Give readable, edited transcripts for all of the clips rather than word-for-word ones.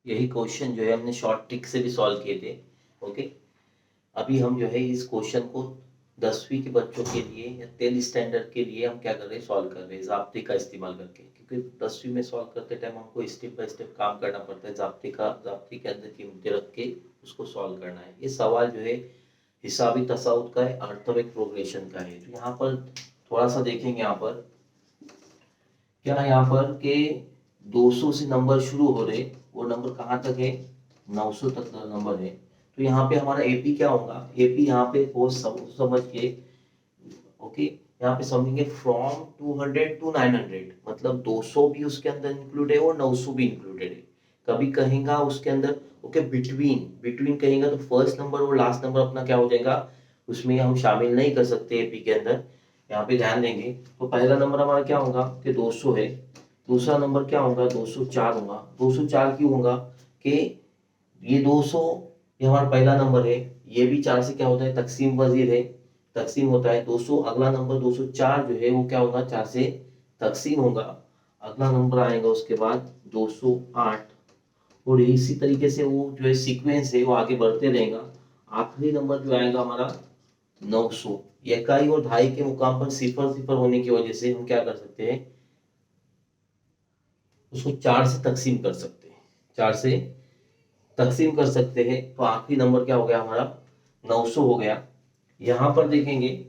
यही क्वेश्चन जो है हमने शॉर्ट ट्रिक से भी सॉल्व किए थे। ओके, अभी हम जो है इस क्वेश्चन को 10वीं के बच्चों के लिए या 10th स्टैंडर्ड के लिए हम क्या कर रहे हैं, सॉल्व कर रहे हैं ज़ाब्ते का इस्तेमाल करके, क्योंकि 10वीं में सॉल्व करते टाइम हमको स्टेप बाय स्टेप काम करना पड़ता है, ज़ाब्ते के अंदर कीमतें रख के उसको सॉल्व करना है। ये सवाल जो है हिसाबी तसाउत का है, अर्थमेटिक प्रोग्रेशन का है। तो यहाँ पर थोड़ा सा देखेंगे, यहाँ पर क्या है, यहाँ पर के 200 से नंबर शुरू हो रहे, वो नंबर कहाँ तक है, 900 तक का नंबर है। तो यहाँ पे हमारा एपी क्या होगा, एपी यहाँ पे वो समझ के ओके, यहाँ पे समझेंगे फ्रॉम 200 टू 900, मतलब 200 भी उसके अंदर इंक्लूड है और 900 भी इंक्लूडेड है। कभी कहेगा उसके अंदर ओके बिटवीन कहेगा तो फर्स्ट नंबर और लास्ट नंबर अपना क्या हो जाएगा, उसमें हम शामिल नहीं कर सकते एपी के अंदर। यहाँ पे ध्यान देंगे तो पहला नंबर हमारा क्या होगा कि 200 है, दूसरा नंबर क्या होगा 204 होगा। 204 क्यों होगा कि ये 200 ये हमारा पहला नंबर है, ये भी 4 से क्या होता है तकसीम वजीर है, तकसीम होता है 200। अगला नंबर 204 जो है वो क्या होगा 4 से तकसीम होगा। अगला नंबर आएगा उसके बाद 208, और इसी तरीके से वो जो है सीक्वेंस है वो आगे बढ़ते रहेगा। आखिरी नंबर जो आएगा हमारा 900। इकाई और ढाई के मुकाम पर सिफर सिफर होने की वजह से हम क्या कर सकते हैं, उसको 4 से तकसीम कर सकते हैं, 4 से तकसीम कर सकते हैं। तो आखिरी नंबर क्या हो गया हमारा 900 हो गया। यहां पर देखेंगे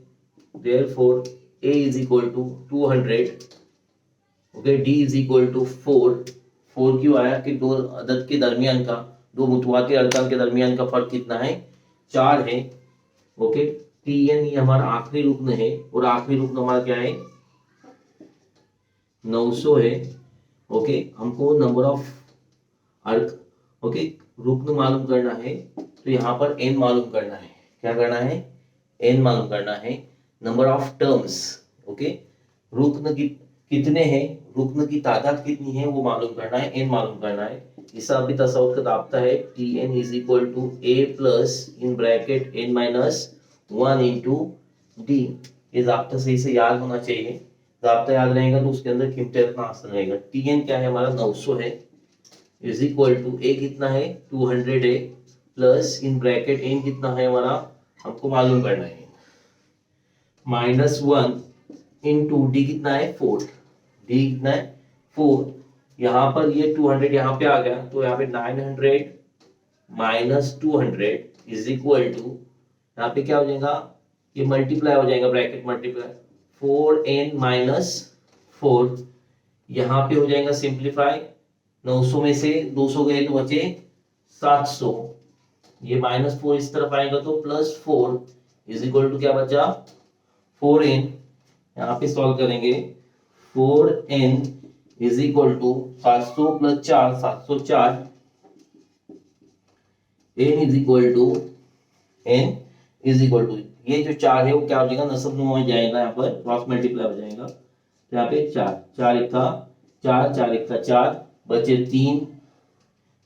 therefore a is equal to 200, okay, d is equal to 4 क्यों आया कि दो अदद के दरमियान का, दो मुतवातिर अरकान के दरमियान का फर्क कितना है, 4 है। ओके, tn ये हमारा आखिरी रुकन है, और आखिरी रुकन हमारा क्या है 900 है। ओके, हमको नंबर ऑफ अर्क ओके रुकन मालूम करना है, तो यहाँ पर n मालूम करना है। क्या करना है, n मालूम करना है। नंबर ऑफ टर्म्स ओके, रुकन की कितने हैं, रुकन की तादाद कितनी है वो मालूम करना है, n मालूम करना है। हिसाबी तसाउत का दाब्ता है tn is equal to a plus in bracket n minus 1 into d। ये दाब्ता सही से याद होना चाहिए, दाब्ता याद रहेगा तो उसके अंदर कीमतें रखना आसान रहेगा। tn क्या है हमारा 900 है, इज इक्वल टू a कितना है 200 है, प्लस इन ब्रैकेट n कितना है हमारा हमको मालूम करना है, माइनस 1 इंटू डी कितना है 4, डी कितना है 4। यहाँ पर ये 200 यहाँ पे आ गया, तो यहाँ पे 900 माइनस 200 इज इक्वल टू, यहाँ पे क्या हो जाएगा, ये मल्टीप्लाई हो जाएगा, ब्रैकेट मल्टीप्लाई 4n माइनस 4, यहाँ पे हो जाएगा सिंप्लीफाई, 900 में से 200 गए तो बचे 700, ये माइनस 4 इस तरफ आएगा तो प्लस 4 इज इक्वल टू क्या बचा 4n। यहाँ पे सॉल्व करेंगे 4n is equal to 700 plus 4 704, n is equal to ये जो 4 है वो क्या हो जाएगा नसब नुमा में जाएगा, यहाँ पर क्रॉस मल्टीप्लाई हो जाएगा। तो यहाँ पे 4 1 का 4 4 1 का 4 बचे 3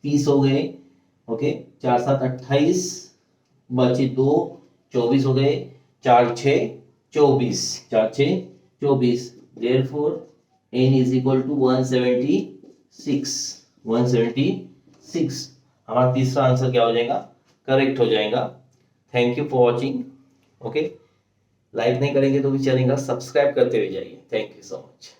30 हो गए। ओके, 4 7 28 बचे 2 24 हो गए, 4 6 24, 4 6 24। therefore n is equal to 176 हमारा तीसरा आंसर क्या हो जाएगा, करेक्ट हो जाएगा। Thank you for watching. Okay, like नहीं करेंगे तो भी चलेगा, सब्सक्राइब करते हुए जाइए। Thank you so much.